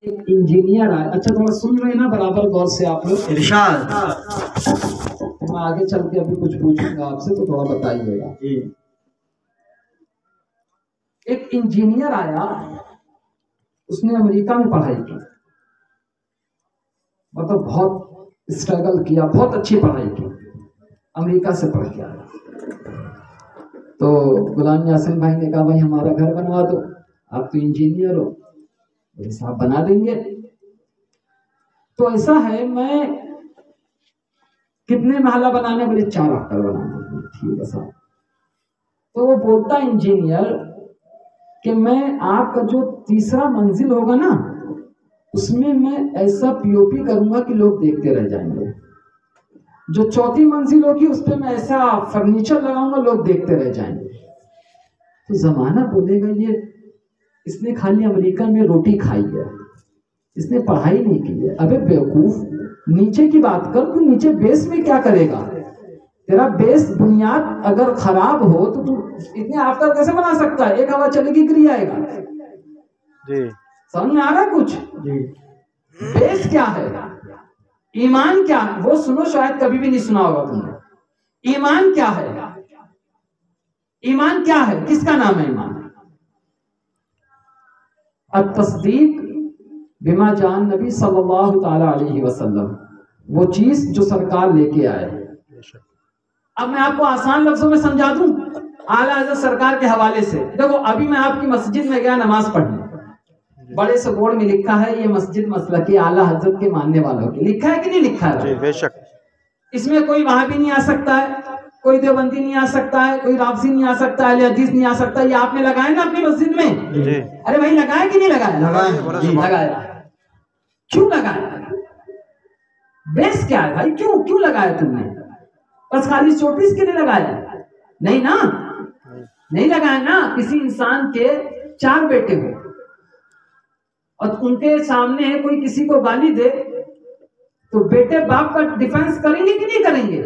ایک انجینئر آئے. اچھا تھوڑا سن رہے ہیں نا برابر غور سے آپ لوگ؟ ارشاد. میں آگے چل کے ابھی کچھ پوچھوں گا آپ سے تو تھوڑا بتائیے گا. ایک انجینئر آیا, اس نے امریکہ میں پڑھائی کی, مطلب بہت اسٹرگل کیا, بہت اچھی پڑھائی کی, امریکہ سے پڑھ کے آیا. تو غلام یاسین بھائی نے کہا بھائی ہمارا گھر بنوا دو, آپ تو انجینئر ہو, صاحب بنا دیں گے. تو ایسا ہے میں کتنے محلہ بنانے بولے 4 ایکڑ بنانے. ٹھیک ہے صاحب. تو وہ بولتا انجینئر کہ میں آپ کا جو تیسرا منزل ہوگا نا اس میں ایسا پی او پی کروں گا کہ لوگ دیکھتے رہ جائیں گے. جو چوتھی منزل ہوگی اس پہ میں ایسا فرنیچر لگاؤں گا لوگ دیکھتے رہ جائیں گے. تو زمانہ بولے گا یہ اس نے خالی امریکہ میں روٹی کھائی ہے, اس نے پڑھائی نہیں کی ہے. ابے بیوقوف, نیچے کی بات کر, تو نیچے بیس میں کیا کرے گا؟ تیرا بیس بنیاد اگر خراب ہو تو تو اتنے آفتر کیسے بنا سکتا ہے؟ ایک ہوا چلے گی گر جائے گا. جی سمجھ میں آ رہا کچھ؟ جی. بیس کیا ہے, ایمان کیا ہے, وہ سنو, شاید کبھی بھی نہیں سنا ہوگا تم نے. ایمان کیا ہے؟ ایمان کیا ہے؟ کس کا نام ہے ایمان؟ التصدیق بما جان نبی صلی اللہ تعالی علیہ وسلم, وہ چیز جو سرکار لے کے آئے. اب میں آپ کو آسان لفظوں میں سمجھا دوں اعلیٰ حضرت سرکار کے حوالے سے. دیکھو ابھی میں آپ کی مسجد میں گیا نماز پڑھنے, بڑے سے بورڈ میں لکھا ہے یہ مسجد مسلکی اعلیٰ حضرت کے ماننے والوں کی. لکھا ہے کہ نہیں لکھا ہے؟ بے شک. اس میں کوئی وہابی نہیں آ سکتا ہے, کوئی دیوبندی نہیں آ سکتا ہے, کوئی رافضی نہیں آ سکتا ہے, اہل حدیث نہیں آ سکتا. یہ آپ نے لگایا نا اپنی مسجد میں؟ ارے بھائی لگایا کہ نہیں لگایا؟ لگایا. کیوں لگایا؟ بیس کیا ہے بھائی؟ کیوں لگایا تم نے؟ بس خالی چوٹیس کے لیے لگایا؟ نہیں نا, نہیں لگایا نا. کسی انسان کے 4 بیٹے ہو اور ان کے سامنے کوئی کسی کو گالی دے تو بیٹے باپ کا ڈیفینس کریں گے کہ نہیں کریں گے؟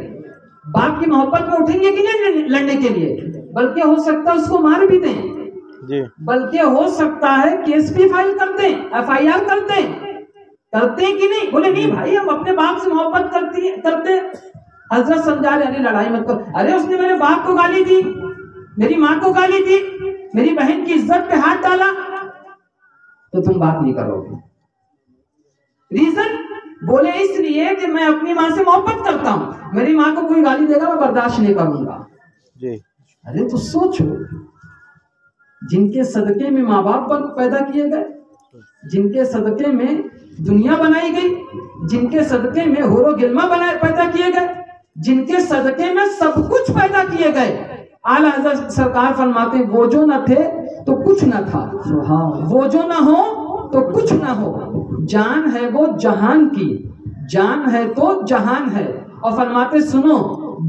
باپ کی محبت میں اٹھیں گے کہ نہیں لڑنے کے لیے؟ بلکہ ہو سکتا ہے اس کو مار بھی دیں, بلکہ ہو سکتا ہے کیس بھی فائل کر دیں, ایف آئی آر کر دیں. کرتے ہیں کہ نہیں؟ بولے نہیں بھائی ہم اپنے باپ سے محبت کرتے. حضرت سمجھا رہے لڑائی مت کرو. ارے اس نے میرے باپ کو گالی دی, میری ماں کو گالی دی, میری بہن کی عزت پہ ہاتھ ڈالا, تو تم بات نہیں کرو گے. ریزن بولے اس لیے کہ میں اپنی ماں سے محبت کرتا ہوں, میری ماں کو کوئی گالی دے گا میں برداشت نہیں کروں گا. ارے تو سوچو, جن کے صدقے میں ماں باپ پیدا کیے گئے, جن کے صدقے میں دنیا بنائی گئی, جن کے صدقے میں حور و غلمہ پیدا کیے گئے, جن کے صدقے میں سب کچھ پیدا کیے گئے. اعلیٰ حضرت سرکار فرماتے وہ جو نہ تھے تو کچھ نہ تھا, وہ جو نہ ہو تو کچھ نہ ہو. جان ہے وہ جہان کی, جان ہے تو جہان ہے. اور فرماتے سنو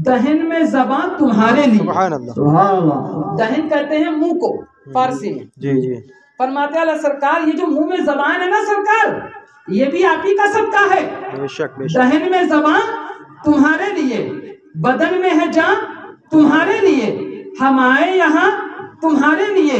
دہن میں زبان تمہارے لیے. سبحان اللہ. دہن کہتے ہیں منہ کو فارسی میں. جی. فرماتے اعلیٰ سرکار یہ جو منہ میں زبان ہے نا سرکار, یہ بھی آپ ہی کا صدقہ ہے. دہن میں زبان تمہارے لیے, بدن میں ہے جان تمہارے لیے, ہم آئے یہاں تمہارے لیے,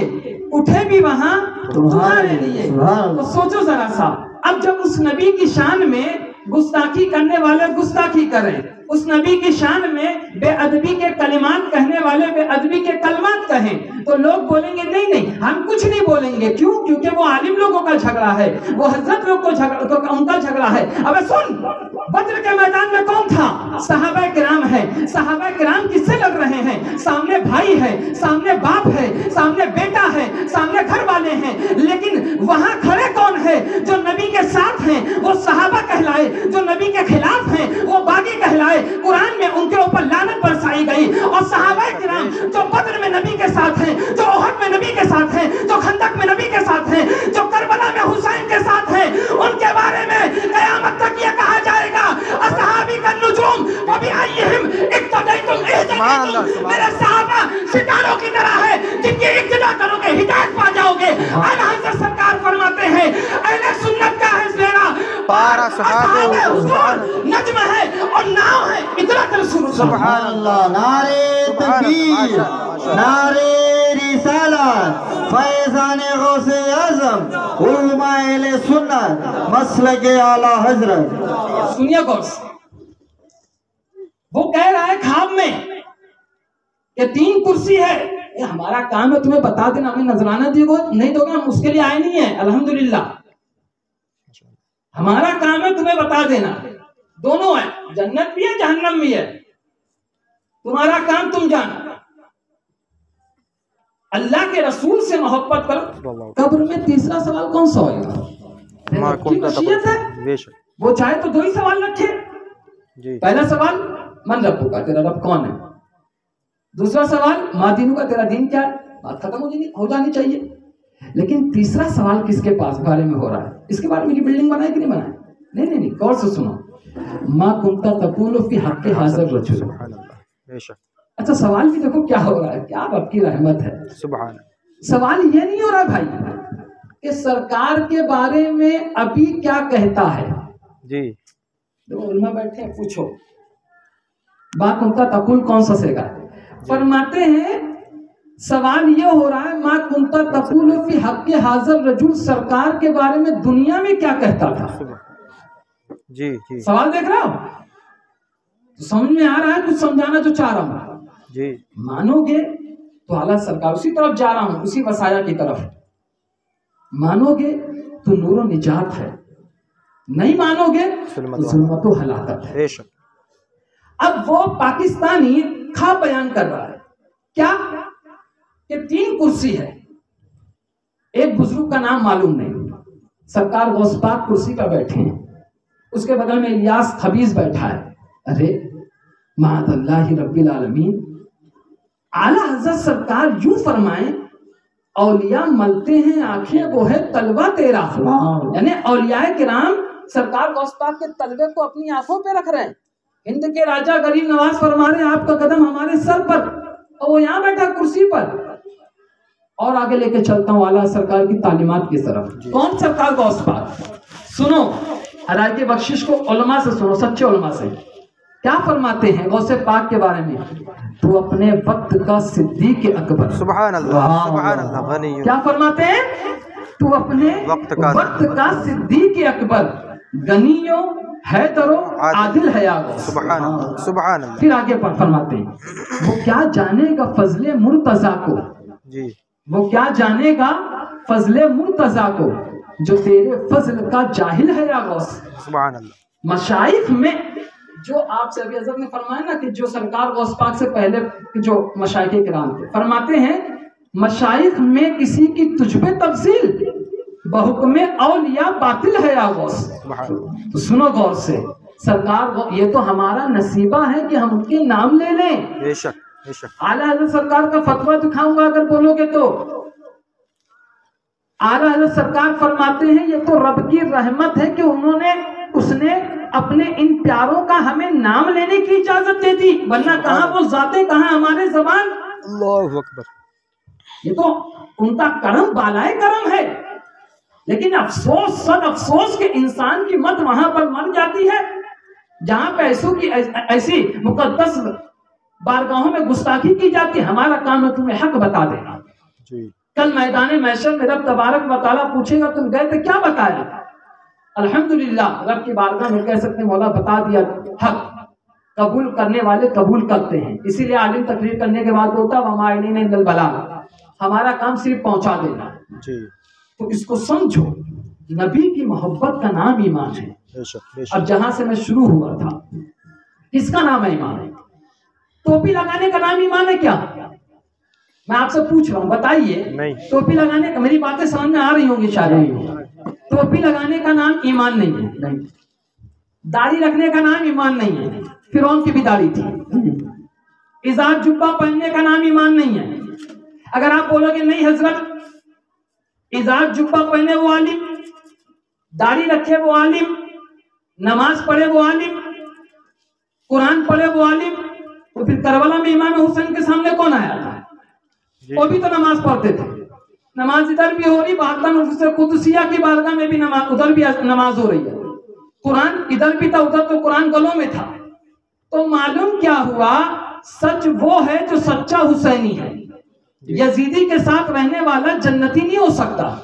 اٹھے بھی وہاں تمہارے لیے. تو سوچو ذرا سا, اب جب اس نبی کی شان میں گستاخی کرنے والے گستاخی کریں, اس نبی کی شان میں بے ادبی کے کلمات کہنے والے بے ادبی کے کلمات کہیں, تو لوگ بولیں گے نہیں ہم کچھ نہیں بولیں گے. کیوں؟ کیونکہ وہ عالم لوگوں کا جھگڑا ہے, وہ حضرت لوگ کو ان کا جھگڑا ہے. اب سن, بدر کے میدان میں کون تھا؟ صحابہ کرام ہے. صحابہ کرام کس سے لڑ رہے ہیں؟ سامنے بھائی ہے, سامنے باپ ہے, سامنے بیٹا ہے, سامنے گھر والے ہیں, لیکن وہاں کھڑے کون ہے؟ جو نبی کے ساتھ ہیں وہ صحابہ کہلائے, جو نبی کے خلاف ہیں وہ باغی کہلائے. قرآن میں ان کے اوپر لعنت برسائی گئی. اور صحابہ کرام جو بدر میں نبی کے ساتھ ہیں, جو احد میں نبی کے ساتھ ہیں, جو خندق میں نبی کے ساتھ ہیں, جو کربلا میں حسین کے ساتھ ہیں, ان کے بارے میں قیامت تک یہ کہا جائے گا اصحابی کا نجوم وبأیہم اقتدیتم اہتدیتم. میرے صحابہ ستاروں کی طرح ہے, جن کی اقتدا کرو گے ہدایت پا جاؤ گے. اعلیٰ حضرت سرکار فرماتے ہیں اہل سنت کا ہے زیرہ پارا صحابہ حضور نجم ہے اور ناؤ ہے ادراک رسول. سبحان اللہ. نعرہ تکبیر, نعرہ رسالت فیضان غوث اعظم علماء اہل سنت مسلک اعلی حضرت. سنیے غور سے، وہ کہہ رہا ہے خواب میں کہ 3 کرسی ہے. یہ ہمارا کام ہے تمہیں بتا دینا، ہمیں نذرانہ دیے نہیں دو گے، ہم اس کے لیے آئے نہیں ہیں. الحمدللہ ہمارا کام ہے تمہیں بتا دینا، دونوں ہے، جنت بھی ہے جہنم بھی ہے، تمہارا کام تم جانا. اللہ کے رسول سے محبت کرو. قبر میں تیسرا سوال کون سا ہوئے گا؟ کی مشیت ہے، وہ چاہے تو 2 ہی سوال رکھے. پہلا سوال من ربک کا، تیرا رب کون ہے. دوسرا سوال ما دینک کا، تیرا دین کیا ہے. بات ختم ہو جانی چاہیے. لیکن تیسرا سوال کس کے پاس بارے میں ہو رہا ہے؟ اس کے بارے میں کہ بلڈنگ بنائے کہ نہیں بنائے. نہیں غور سے سنو. ما کنت تقول فی حق حاضر رجل. اچھا سوال بھی دیکھو کیا ہو رہا ہے، کیا رب کی رحمت ہے. سوال یہ نہیں ہو رہا بھائی کہ سرکار کے بارے میں ابھی کیا کہتا ہے. دیکھو علماء بیٹھے ہیں، پوچھو ما کنت تقول کون سا سے گا. فرماتے ہیں سوال یہ ہو رہا ہے ما کنت تقول فی حق حاضر رجل، سرکار کے بارے میں دنیا میں کیا کہتا تھا. سوال دیکھ رہا ہو تو سمجھ میں آ رہا ہے، کچھ سمجھانا جو چاہ رہا ہوں. مانو گے تو اعلیٰ سرکار، اسی طرف جا رہا ہوں، اسی وصایا کی طرف. مانو گے تو نور و نجات ہے، نہیں مانو گے تو ظلمت و ہلاکت ہے. اب وہ پاکستانی خواب بیان کر رہا ہے کیا کہ 3 کرسی ہے. ایک بزرگ کا نام معلوم نہیں، سرکار غوث پاک کرسی پر بیٹھے ہیں، اس کے بغل میں الیاس خبیز بیٹھا ہے. ارے معاذ اللہ رب العالمین. اعلیٰ حضرت سرکار یوں فرمائیں اولیاء ملتے ہیں آنکھیں وہ ہے طلبہ تیرا. یعنی اولیاء کرام سرکار غوث پاک کے طلبے کو اپنی آنکھوں پہ رکھ رہے ہیں. ہند کے راجہ غریب نواز فرما رہے ہیں آپ کا قدم ہمارے سر پر، اور وہ یہاں بیٹھا کرسی پر. اور آگے لے کے چلتا ہوں اعلیٰ سرکار کی تعلیمات کی طرف. کون سرکار غوث پاک؟ سنو ہدایت بخشش کو علماء سے سنو، سچے علماء سے. کیا فرماتے ہیں غوث پاک کے بارے میں؟ تو اپنے وقت کا صدیق اکبر. سبحان اللہ. کیا فرماتے ہیں؟ تو اپنے وقت کا صدیق اکبر، غنیو حیدر و عادل ہے یا غوث. سبحان اللہ. پھر آگے پر فرماتے ہیں وہ کیا جانے گا فضل مرتضیٰ کو. وہ کیا جانے گا فضل مرتضیٰ کو جو تیرے فضل کا جاہل ہے یا غوث. سبحان اللہ. مشائخ میں جو آپ سے ابھی حضرت نے فرمایا نا کہ جو سرکار غوث پاک سے پہلے جو مشائخ کرام تھے، فرماتے ہیں مشائخ میں کسی کی تجھ پہ تفصیل بحکم اولیاء باطل ہے یا غوث. تو سنو غور سے، سرکار یہ تو ہمارا نصیبہ ہے کہ ہم ان کے نام لے لیں. بے شک بے شک. اعلیٰ حضرت سرکار کا فتویٰ دکھاؤں گا اگر بولو گے تو. اعلیٰ حضرت سرکار فرماتے ہیں یہ تو رب کی رحمت ہے کہ اس نے اپنے ان پیاروں کا ہمیں نام لینے کی اجازت دے دی، ورنہ کہاں وہ ذاتیں کہاں ہمارے زبان. اللہ اکبر. یہ تو ان کا کرم بالائے کرم ہے. لیکن افسوس، صد افسوس کہ انسان کی مت وہاں پر مر جاتی ہے جہاں پیسوں کی ایسی مقدس بارگاہوں میں گستاخی کی جاتی ہے. ہمارا کام ہے تمہیں حق بتا دینا. کل میدان محشر میں رب تبارک و تعالیٰ پوچھے گا تم گئے تھے کیا بتایا. الحمدللہ رب کی بارگاہ میں کہہ سکتے ہیں مولا بتا دیا. حق قبول کرنے والے قبول کرتے ہیں. اسی لیے عالم تقریر کرنے کے بعد ہوتا وما علینا الا البلاغ، ہمارا کام صرف پہنچا دینا. تو اس کو سمجھو، نبی کی محبت کا نام ایمان ہے. اب جہاں سے میں شروع ہوا تھا کس کا نام ہے ایمان ہے؟ ٹوپی لگانے کا نام ایمان ہے کیا؟ میں آپ سے پوچھ رہا ہوں بتائیے. ٹوپی لگانے کا، میری باتیں سمجھ میں آ رہی ہوں گی شاید. ٹوپی لگانے کا نام ایمان نہیں ہے. داڑھی رکھنے کا نام ایمان نہیں ہے. فرعون کی بھی داڑھی تھی. ازار جبہ پہننے کا نام ایمان نہیں ہے. اگر آپ بولو گے نہیں حضرت ازار جبہ پہنے وہ عالم، داڑھی رکھے وہ عالم، نماز پڑھے وہ عالم، قرآن پڑھے وہ عالم، تو پھر کربلا میں امام حسین کے سامنے کون آیا تھا؟ وہ بھی تو نماز پڑھتے تھے. نماز ادھر بھی ہو رہی، بارگاہ نفس قدسیہ کی بارگاہ میں بھی نماز، ادھر بھی نماز ہو رہی ہے. قرآن ادھر بھی تھا، ادھر تو قرآن گلوں میں تھا. تو معلوم کیا ہوا؟ سچ وہ ہے جو سچا حسینی ہے. یزیدی کے ساتھ رہنے والا جنتی نہیں ہو سکتا،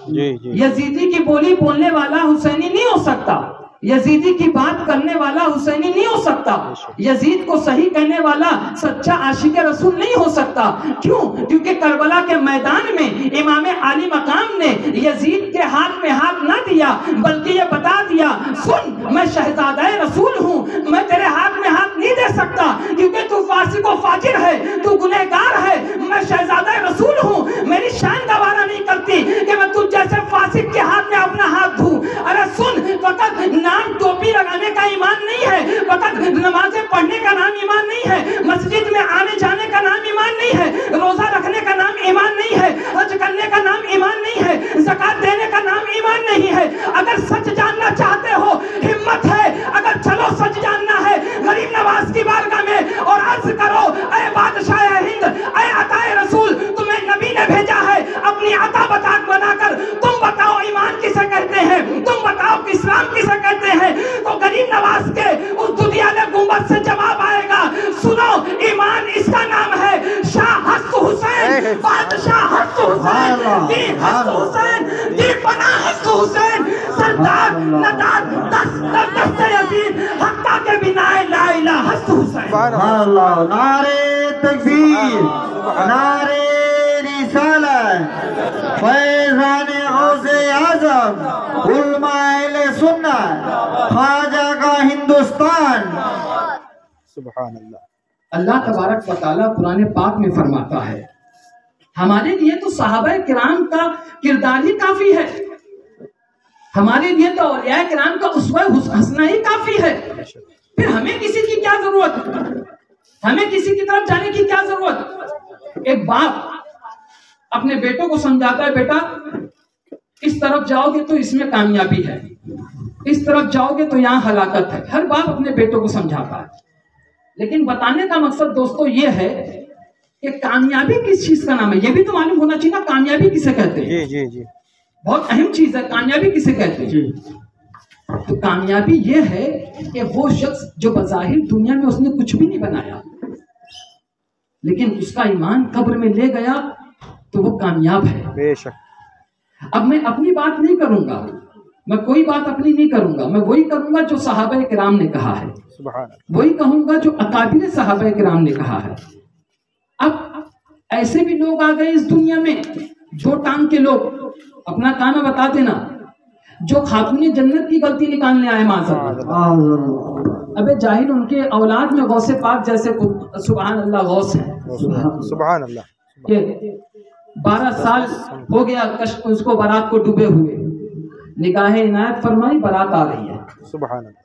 یزیدی کی بولی بولنے والا حسینی نہیں ہو سکتا، یزیدی کی بات کرنے والا حسینی نہیں ہو سکتا، یزید کو صحیح کہنے والا سچا عاشق رسول نہیں ہو سکتا۔ کیوں؟ کیونکہ کربلا کے میدان میں امام عالی مقام نے یزید کے ہاتھ میں ہاتھ نہ دیا، بلکہ یہ بتا دیا، سن میں شہزادہ رسول ہوں، میں تیرے ہاتھ میں ہاتھ نہیں دے سکتا کیونکہ تو فاسق و فاجر ہے، تو گنہگار ہے، میں شہزادہ رسول ہوں، میری شان گوارا نہیں کرتی کہ میں تجھ جیسے فاسق کے ہاتھ میں اپنا ہاتھ دوں۔ ارے سن، فقط نام ٹوپی لگانے کا ایمان نہیں ہے، فقط نمازیں پڑھنے کا نام ایمان نہیں ہے، مسجد میں آنے جانے کا نام ایمان نہیں ہے، روزہ رکھنے کا نام ایمان نہیں ہے، حج کرنے کا نام ایمان نہیں ہے، زکات دینے کا نام ایمان نہیں ہے۔ اگر سچ جاننا چاہتے ہو، ہمت ہے، اگر چلو سچ جاننا ہے غریب نواز کی بارگاہ میں اور عرض کرو، اے بادشاہ ہند، اے عطائے رسول، تمہیں نبی نے بھیجا ہے اپنی عطا بنا کر، تم بتاؤ ایمان کسے کہتے ہیں، تم بتاؤ کہ اسلام کسے کہتے ہیں۔ تو غریب نواز کے اس ددیالے گنبد سے جواب آئے گا، سنو، ایمان اس کا نام ہے شاہ ہست حسین، بادشاہ ہست حسین، دی ہست حسین، دی پناہ ہست حسین، سردار نداد دست یزید، حقہ کے بنا لا الہ ہست حسین۔ سبحان اللہ، نعرہ تکبیر، نعرہ رسالت، فیضان غوث اعظم، علماء اہل سنت، خواجہ کا ہندوستان۔ سبحان اللہ۔ اللہ تبارک و تعالیٰ قرآن پاک میں فرماتا ہے، ہمارے لیے تو صحابہ کرام کا کردار ہی کافی ہے، ہمارے لیے تو اولیاء کرام کا اسوہ حسنہ ہی کافی ہے، پھر ہمیں کسی کی کیا ضرورت، ہمیں کسی کی طرف جانے کی کیا ضرورت۔ ایک باپ اپنے بیٹوں کو سمجھاتا ہے، بیٹا اس طرف جاؤ گے تو اس میں کامیابی ہے، اس طرف جاؤ گے تو یہاں ہلاکت ہے۔ ہر باپ اپنے بیٹوں کو سمجھاتا ہے، لیکن بتانے کا مقصد دوستو یہ ہے کہ کامیابی کس چیز کا نام ہے، یہ بھی تو معلوم ہونا چاہیے نا، کامیابی کسے کہتے ہیں۔ جی بہت اہم چیز ہے، کامیابی کسے کہتے ہیں۔ تو کامیابی یہ ہے کہ وہ شخص جو بظاہر دنیا میں اس نے کچھ بھی نہیں بنایا، لیکن اس کا ایمان قبر میں لے گیا تو وہ کامیاب ہے۔ بے شک۔ اب میں اپنی بات نہیں کروں گا، میں کوئی بات اپنی نہیں کروں گا، میں وہی کروں گا جو صحابہ کرام نے کہا ہے، وہی کہوں گا جو اکابر صحابہ کرام نے کہا ہے۔ اب ایسے بھی لوگ آ گئے اس دنیا میں، دو ٹانگ کے لوگ، اپنا کام بتا دینا، جو خاتون جنت کی غلطی نکالنے آئے معذرت۔ ابے جاہل، ان کے اولاد میں غوث پاک جیسے سبحان اللہ غوث ہیں، سبحان اللہ۔ کہ 12 سال ہو گیا اس کو برات کو ڈوبے ہوئے، نگاہ عنایت فرمائی، برات آ رہی ہے۔ سبحان اللہ۔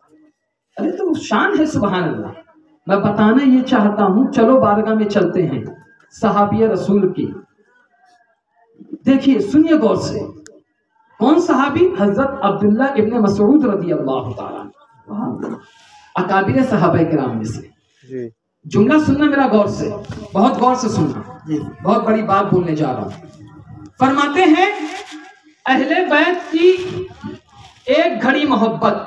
ارے تو شان ہے سبحان اللہ۔ میں بتانا یہ چاہتا ہوں، چلو بارگاہ میں چلتے ہیں صحابی رسول کی۔ دیکھیے، سنیے غور سے، کون صحابی؟ حضرت عبداللہ ابن مسعود رضی اللہ تعالیٰ، اکابر صحابہ کرام میں سے۔ جملہ سننا میرا غور سے، بہت غور سے سننا، بہت بڑی بات بولنے جا رہا ہوں۔ فرماتے ہیں اہل بیت کی ایک گھڑی محبت،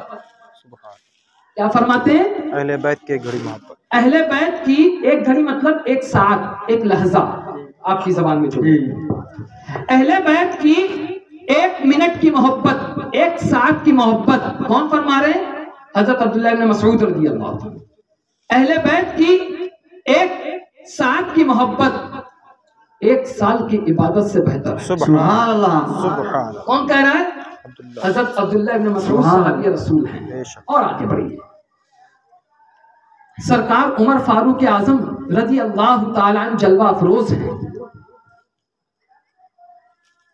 کیا فرماتے ہیں؟ اہل بیت کی ایک گھڑی محبت، اہل بیت کی ایک گھڑی مطلب ایک ساتھ، ایک لحظہ، آپ کی زبان میں جو اہل بیت کی 1 منٹ کی محبت، ایک ساتھ کی محبت، کون فرما رہے ہیں؟ حضرت عبداللہ ابن مسعود رضی اللہ عنہ۔ اہل بیت کی ایک ساتھ کی محبت 1 سال کی عبادت سے بہتر ہے۔ سبحان اللہ، سبحان اللہ۔ کون کہہ رہا ہے؟ حضرت عبداللہ ابن مسعود صحابی رسول ہیں۔ اور آگے بڑھیے، سرکار عمر فاروق اعظم رضی اللہ تعالیٰ عنہ جلوہ افروز ہیں۔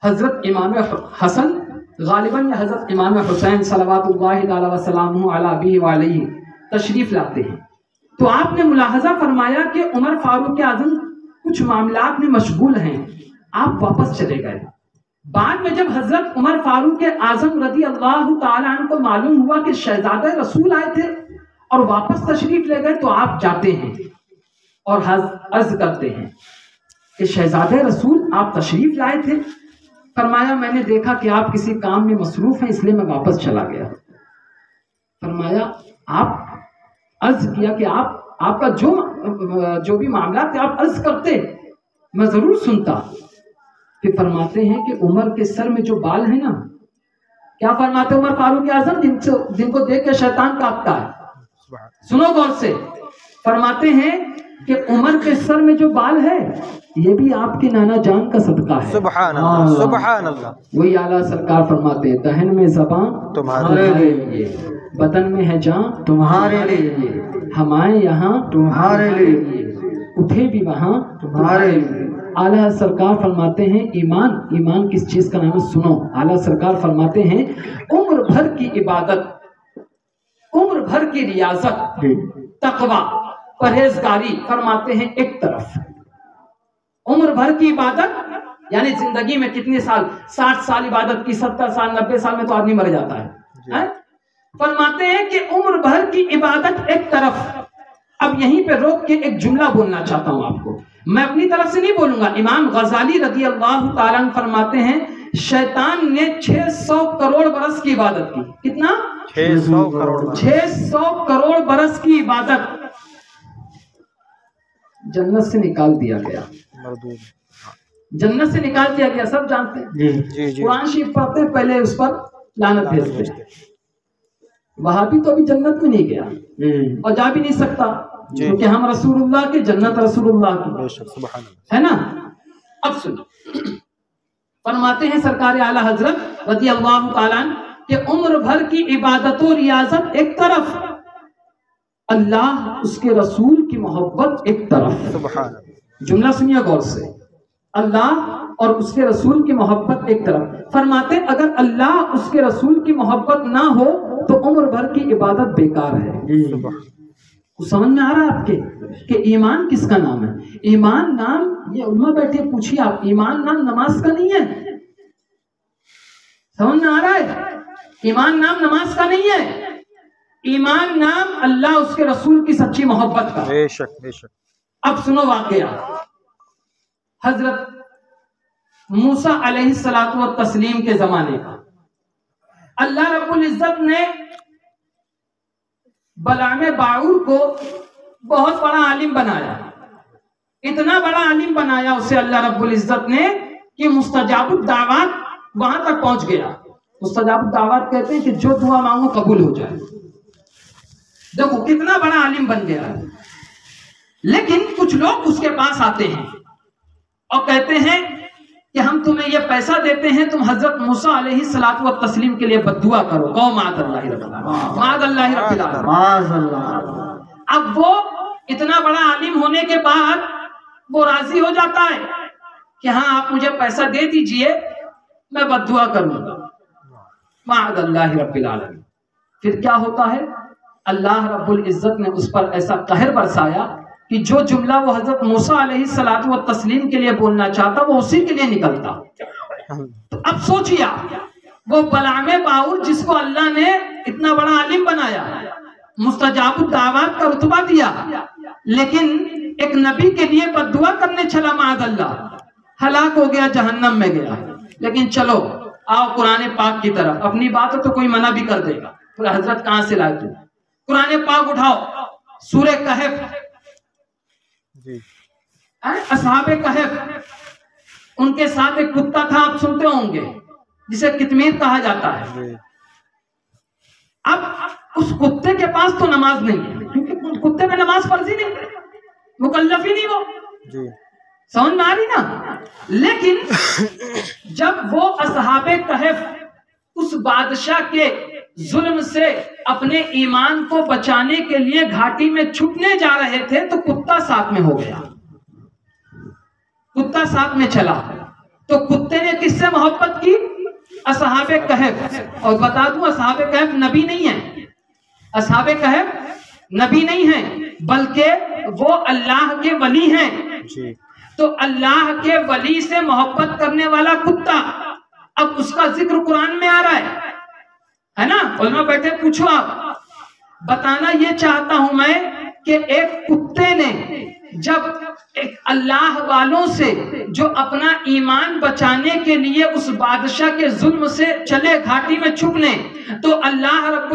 حضرت امام حسن غالباً یا حضرت امام حسین صلوات اللہ تعالی وسلامہ علی ابیہ وعلیہ تشریف لاتے ہیں، تو آپ نے ملاحظہ فرمایا کہ عمر فاروق اعظم کچھ معاملات میں مشغول ہیں، آپ واپس چلے گئے۔ بعد میں جب حضرت عمر فاروق اعظم رضی اللہ تعالیٰ عنہ کو معلوم ہوا کہ شہزادہ رسول آئے تھے اور واپس تشریف لے گئے، تو آپ جاتے ہیں اور عرض کرتے ہیں کہ شہزادہ رسول آپ تشریف لائے تھے؟ فرمایا میں نے دیکھا کہ آپ کسی کام میں مصروف ہیں، اس لیے میں واپس چلا گیا۔ فرمایا آپ عرض کیا کہ آپ کا جو بھی معاملات تھے آپ عرض کرتے، میں ضرور سنتا. پھر فرماتے ہیں کہ عمر کے سر میں جو بال ہیں نا، کیا فرماتے عمر فاروق اعظم جن کو دیکھ کے شیطان کانپتا ہے؟ سنو غور سے. فرماتے ہیں کہ عمر کے سر میں جو بال ہے یہ بھی آپ کے نانا جان کا صدقہ ہے. سبحان اللہ سبحان اللہ. وہی اعلیٰ سرکار فرماتے ہیں دہن میں زبان تمہارے لیے، بدن میں ہے جان تمہارے لیے، ہمارے یہاں تمہارے لیے، اٹھے بھی وہاں تمہارے لیے. اعلیٰ سرکار فرماتے ہیں ایمان کس چیز کا نام ہے؟ سنو. اعلیٰ سرکار فرماتے ہیں عمر بھر کی عبادت، عمر بھر کی ریاضت، تقوی، پرہیزگاری فرماتے ہیں ایک طرف. عمر بھر کی عبادت یعنی زندگی میں کتنے سال، 60 سال عبادت کی، 70 سال 90 سال میں تو آدمی مر جاتا ہے. فرماتے ہیں کہ عمر بھر کی عبادت ایک طرف. اب یہیں پہ روک کے ایک جملہ بولنا چاہتا ہوں آپ کو، میں اپنی طرف سے نہیں بولوں گا. امام غزالی رضی اللہ تعالیٰ عنہ فرماتے ہیں شیطان نے 600 کروڑ برس کی عبادت کی. کتنا؟ 600 کروڑ. 600 کروڑ برس کی عبادت جنت سے نکال دیا گیا. مردود. جنت سے نکال دیا گیا، سب جانتے ہیں. جی جی. قرآن شریف پڑھتے ہیں پہلے اس پر لعنت بھیجتے ہیں. وہابی تو ابھی جنت میں نہیں گیا اور جا بھی نہیں سکتا کیونکہ ہم رسول اللہ کے، جنت رسول اللہ کی، سبحان اللہ، ہے نا. اب سنو، فرماتے ہیں سرکار اعلیٰ حضرت رضی اللہ تعالیٰ عنہ کہ عمر بھر کی عبادت و ریاضت ایک طرف، اللہ اس کے رسول کی محبت ایک طرف. سبحان اللہ. جملہ سنیے غور سے، اللہ اور اس کے رسول کی محبت ایک طرف. فرماتے اگر اللہ اس کے رسول کی محبت نہ ہو تو عمر بھر کی عبادت بیکار ہے. سمجھ میں آ رہا ہے آپ کے کہ ایمان کس کا نام ہے؟ ایمان نام، یہ علماء بیٹھے پوچھیے آپ، ایمان نام نماز کا نہیں ہے. سمجھ میں آ رہا ہے؟ ایمان نام نماز کا نہیں ہے. ایمان نام اللہ اس کے رسول کی سچی محبت کا. بے شک بے شک. اب سنو واقعہ حضرت موسیٰ علیہ الصلوۃ والتسلیم کے زمانے کا. اللہ رب العزت نے بلعام باعور کو بہت بڑا عالم بنایا. اتنا بڑا عالم بنایا اسے اللہ رب العزت نے کہ مستجاب الدعوات وہاں تک پہنچ گیا. مستجاب الدعوات کہتے ہیں کہ جو دعا مانگو قبول ہو جائے. دیکھو کتنا بڑا عالم بن گیا ہے. لیکن کچھ لوگ اس کے پاس آتے ہیں اور کہتے ہیں کہ ہم تمہیں یہ پیسہ دیتے ہیں، تم حضرت موسیٰ علیہ الصلوۃ والتسلیم کے لیے بددعا کرو. قوم معاذ اللہ رب العالمین، معاذ اللہ رب العالمین، معاذ اللہ. اب وہ اتنا بڑا عالم ہونے کے بعد وہ راضی ہو جاتا ہے کہ ہاں آپ مجھے پیسہ دے دیجئے میں بددعا کروں گا. معاذ اللہ رب العالمین. پھر کیا ہوتا ہے؟ اللہ رب العزت نے اس پر ایسا قہر برسایا کہ جو جملہ وہ حضرت موسیٰ علیہ الصلوۃ والتسلیم کے لیے بولنا چاہتا وہ اسی کے لیے نکلتا. تو اب سوچیا وہ بلعام باعور جس کو اللہ نے اتنا بڑا عالم بنایا، مستجاب الدعوات کا رتبہ دیا، لیکن ایک نبی کے لیے بددعا کرنے چلا، معاذ اللہ، ہلاک ہو گیا، جہنم میں گیا. لیکن چلو آؤ قرآن پاک کی طرف. اپنی بات تو کوئی منع بھی کر دے گا، تو حضرت کہاں سے لائے تم؟ قرآن پاک اٹھاؤ، سورہ کہف. اصحاب کہف، ان کے ساتھ ایک کتا تھا، آپ سنتے ہوں گے، جسے کتمیر کہا جاتا ہے. اب اس کتے کے پاس تو نماز نہیں ہے کیونکہ کتے میں نماز فرضی نہیں، مکلف ہی نہیں وہ. سمجھ میں آ رہی نا؟ لیکن جب وہ اصحاب کہف اس بادشاہ کے ظلم سے اپنے ایمان کو بچانے کے لیے گھاٹی میں چھپنے جا رہے تھے تو کتا ساتھ میں ہو گیا. کتا ساتھ میں چلا تو کتے نے کس سے محبت کی؟ اصحاب کہف. اور بتا دوں اصحاب کہف نبی نہیں ہیں، اصحاب کہف نبی نہیں ہیں بلکہ وہ اللہ کے ولی ہیں. تو اللہ کے ولی سے محبت کرنے والا کتا، اب اس کا ذکر قرآن میں آ رہا ہے نا؟ علماء بیٹھے پوچھو آپ. بتانا یہ چاہتا ہوں میں کہ ایک کتے نے جب ایک اللہ والوں سے جو اپنا ایمان بچانے کے لیے اس بادشاہ کے ظلم سے چلے گھاٹی میں چھپنے، تو اللہ رب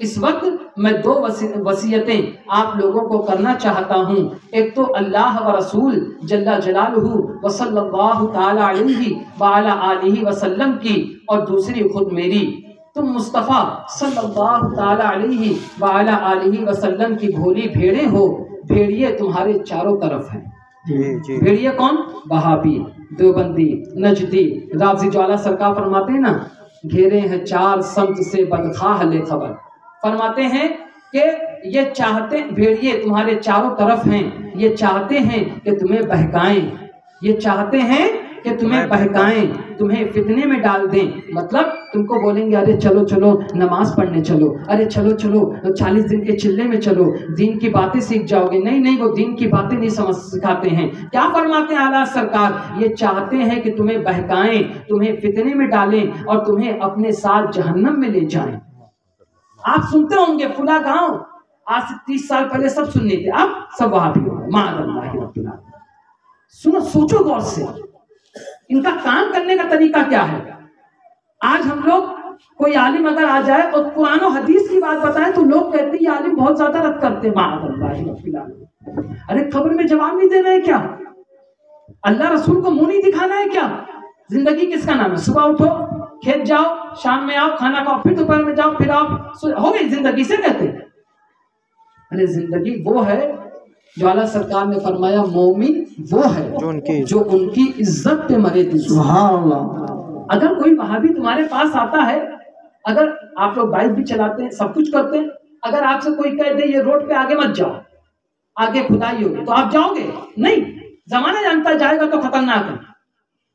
اس وقت میں دو وصیتیں آپ لوگوں کو کرنا چاہتا ہوں. ایک تو اللہ و رسول جل جلالہ و صلی اللہ تعالی علیہ وعلی آلہ وسلم کی، اور دوسری خود میری. تم مصطفیٰ صلی اللہ تعالی علیہ وعلی آلہ وسلم کی بھولی بھیڑیں ہو. بھیڑیے تمہارے چاروں طرف ہیں. بھیڑیے کون؟ وہابی، دیوبندی، نجدی، رافضی. جو اعلیٰ سرکار فرماتے ہیں نا، گھیرے ہیں چار سمت سے بدخواہ لے خبر. فرماتے ہیں کہ یہ چاہتے، بھیڑیے تمہارے چاروں طرف ہیں، یہ چاہتے ہیں کہ تمہیں بہکائیں، یہ چاہتے ہیں کہ تمہیں بہکائیں، تمہیں فتنے میں ڈال دیں. مطلب تم کو بولیں گے ارے چلو چلو نماز پڑھنے چلو، ارے چلو چلو 40 دن کے چلے میں چلو، دین کی باتیں سیکھ جاؤ گے. نہیں نہیں، وہ دین کی باتیں نہیں سکھاتے ہیں. کیا فرماتے ہیں اعلیٰ سرکار؟ یہ چاہتے ہیں کہ تمہیں بہکائیں، تمہیں فتنے میں ڈالیں اور تمہیں اپنے ساتھ جہنم میں لے جائیں. آپ سنتے ہوں گے فلاں گاؤں آج سے 30 سال پہلے سب سننے تھے، اب سب وہاں بھی ہوں گے. معاذ اللہ رب العالمین. سنو، سوچو غور سے، ان کا کام کرنے کا طریقہ کیا ہے. آج ہم لوگ کوئی عالم اگر آ جائے اور قرآن و حدیث کی بات بتائے تو لوگ کہتے ہیں یہ عالم بہت زیادہ رد کرتے ہیں. معاذ اللہ رب العالمین. ارے خبر میں جواب نہیں دینا ہے کیا؟ اللہ رسول کو منہ نہیں دکھانا ہے کیا؟ زندگی کس کا نام ہے؟ صبح اٹھو، کھیت جاؤ، شام میں آؤ، کھانا کھاؤ، پھر دوپہر میں جاؤ، پھر آؤ، ہو گئی زندگی سے کہتے ہیں. ارے زندگی وہ ہے جو اعلیٰ سرکار نے فرمایا مومن وہ ہے جو ان کی عزت پہ مرے. سبحان اللہ. اگر کوئی وہابی تمہارے پاس آتا ہے، اگر آپ لوگ بائک بھی چلاتے ہیں، سب کچھ کرتے ہیں، اگر آپ سے کوئی کہہ دے یہ روڈ پہ آگے مت جاؤ، آگے کھدائی ہوگی، تو آپ جاؤ گے؟ نہیں. زمانہ جانتا جائے گا تو خطرناک ہے.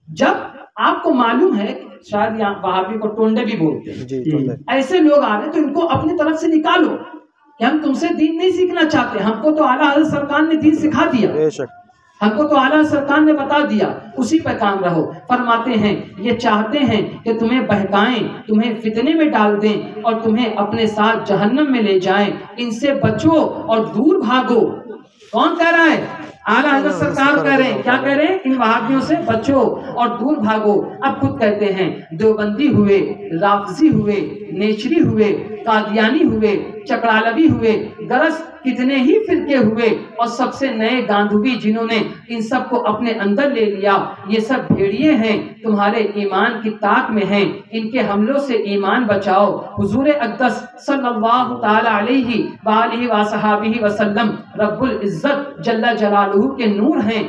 جب آپ کو معلوم ہے، شاید یہاں وہابی کو ٹونڈے بھی بولتے ہیں، ایسے لوگ آ رہے تو ان کو اپنی طرف سے نکالو کہ ہم تم سے دین نہیں سیکھنا چاہتے، ہم کو تو اعلیٰ حضرت سرکار نے دین سکھا دیا، ہم کو تو اعلیٰ سرکار نے بتا دیا، اسی پہ کام رہو. فرماتے ہیں یہ چاہتے ہیں کہ تمہیں بہکائیں، تمہیں فتنے میں ڈال دیں اور تمہیں اپنے ساتھ جہنم میں لے جائیں. ان سے بچو اور دور بھاگو. کون کہہ رہا ہے؟ اعلیٰ حضرت سرکار کہہ رہے ہیں. کیا کہہ رہے ہیں؟ ان وہابیوں سے بچو اور دور بھاگو. اب خود کہتے ہیں دیوبندی ہوئے، رافضی ہوئے، نیچری ہوئے، قادیانی ہوئے، چکرالوی ہوئے، غرض کتنے ہی فرقے ہوئے، اور سب سے نئے گاندھوی جنہوں نے ان سب کو اپنے اندر لے لیا، یہ سب بھیڑیے ہیں، تمہارے ایمان کی طاق میں ہیں. ان کے حملوں سے ایمان بچاؤ. حضور اقدس صلی اللہ تعالی علیہ وآلہ وصحبہ وسلم رب العزت جل جلالہ کے نور ہیں.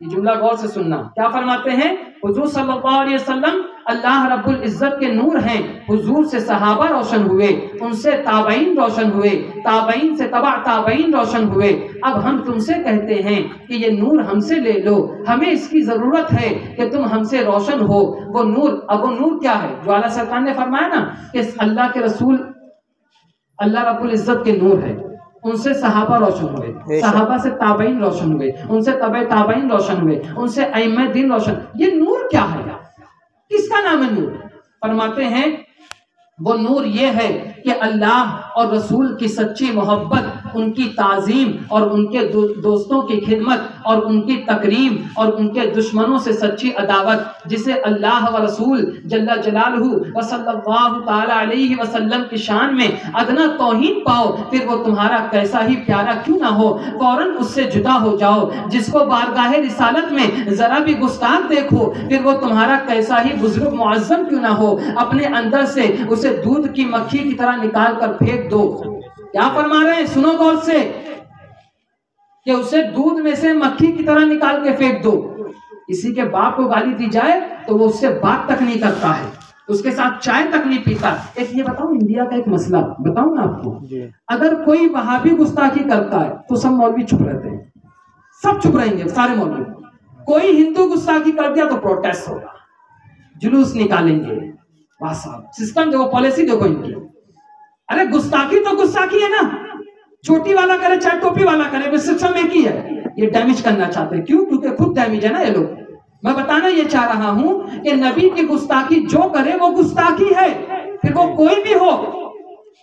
یہ جملہ غور سے سننا. کیا فرماتے ہیں؟ حضور صلی اللہ علیہ وسلم اللہ رب العزت کے نور ہیں. حضور سے صحابہ روشن ہوئے، ان سے تابعین روشن ہوئے، تابعین سے تبع تابعین روشن ہوئے. اب ہم تم سے کہتے ہیں کہ یہ نور ہم سے لے لو، ہمیں اس کی ضرورت ہے کہ تم ہم سے روشن ہو. وہ نور، اب وہ نور کیا ہے جو اعلیٰ سرکار نے فرمایا نا کہ اللہ کے رسول اللہ رب العزت کے نور ہے. ان سے صحابہ روشن ہوئے، صحابہ سے تابعین روشن ہوئے، ان سے تبع تابعین روشن ہوئے، ان سے ائمہ دین روشن. یہ نور کیا ہے؟ کس کا نام ہے نور؟ فرماتے ہیں وہ نور یہ ہے کہ اللہ اور رسول کی سچی محبت، ان کی تعظیم اور ان کے دوستوں کی خدمت اور ان کی تکریم اور ان کے دشمنوں سے سچی عداوت. جسے اللہ و رسول جل جلالہ و صلی اللہ تعالی علیہ وسلم کی شان میں ادنا توہین پاؤ، پھر وہ تمہارا کیسا ہی پیارا کیوں نہ ہو، فوراً اس سے جدا ہو جاؤ. جس کو بارگاہ رسالت میں ذرا بھی گستاخ دیکھو، پھر وہ تمہارا کیسا ہی بزرگ معظم کیوں نہ ہو، اپنے اندر سے اسے دودھ کی مکھی کی طرح نکال کر پھینک دو. کیا فرما رہے ہیں؟ سنو غور سے، کہ اسے دودھ میں سے مکھی کی طرح نکال کے پھینک دو. کسی کے باپ کو گالی دی جائے تو وہ اس سے بات تک نہیں کرتا ہے، اس کے ساتھ چائے تک نہیں پیتا. ایک یہ بتاؤں، انڈیا کا ایک مسئلہ بتاؤں میں آپ کو. اگر کوئی وہابی گستاخی کرتا ہے تو سب مولوی چپ رہتے ہیں، سب چپ رہیں گے سارے مولوی. کوئی ہندو گستاخی کر دیا تو پروٹیسٹ ہوگا، جلوس نکالیں گے. واہ صاحب، سسٹم دیکھو، پالیسی دیکھو ان کی. ارے گستاخی تو گستاخی ہے نا، چوٹی والا کرے چاہے ٹوپی والا کرے، وہ سسٹم ایک ہی ہے. یہ ڈیمیج کرنا چاہتے ہیں. کیوں؟ کیونکہ خود ڈیمیج ہے نا یہ لوگ. میں بتانا یہ چاہ رہا ہوں کہ نبی کی گستاخی جو کرے وہ گستاخی ہے، پھر وہ کوئی بھی ہو.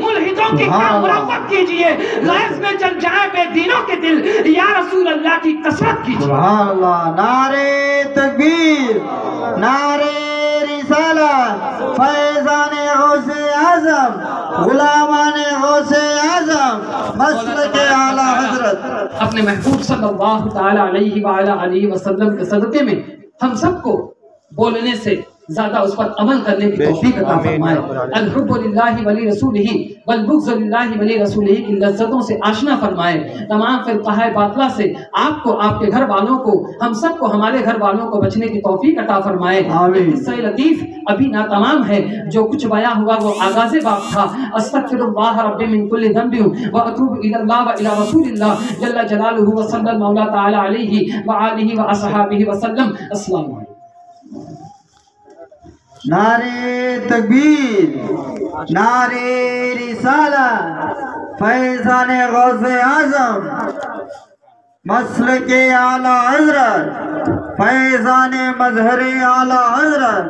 ملحدوں کی مرفت کیجئے، غیظ میں جل جائے بے دینوں کے دل، یا رسول اللہ کی کثرت کیجئے۔ سبحان اللہ، نعرے تکبیر، نعرے رسالت، فیضان غوث اعظم، غلامان غوث اعظم، مسلک اعلیٰ حضرت۔ اپنے محبوب صلی اللہ تعالی علیہ وآلہ وسلم کے صدقے میں ہم سب کو بولنے سے زیادہ اس پر عمل کرنے کی توفیق عطا فرمائے۔ الحب للہ ولی رسولہ والبغض للہ ولی رسولہ کی لذتوں سے آشنا فرمائے۔ تمام فرقہ باطلہ سے آپ کو، آپ کے گھر والوں کو، ہم سب کو، ہمارے گھر والوں کو بچنے کی توفیق عطا فرمائے۔ آمین۔ قصہ لطیف ابھی ناتمام ہے، جو کچھ بیان ہوا وہ آغاز باب تھا۔ استغفر اللہ رب من کل ذنب واتوب الی اللہ و الی رسول اللہ جل جلالہ وصلی اللہ تعالی علیہ وآلہ واصحابہ وسلم۔ السلام علیکم۔ نعرے تکبیر، نعرے رسالت، فیضان غوث اعظم، مسلک اعلیٰ حضرت، فیضان مظہر اعلیٰ حضرت۔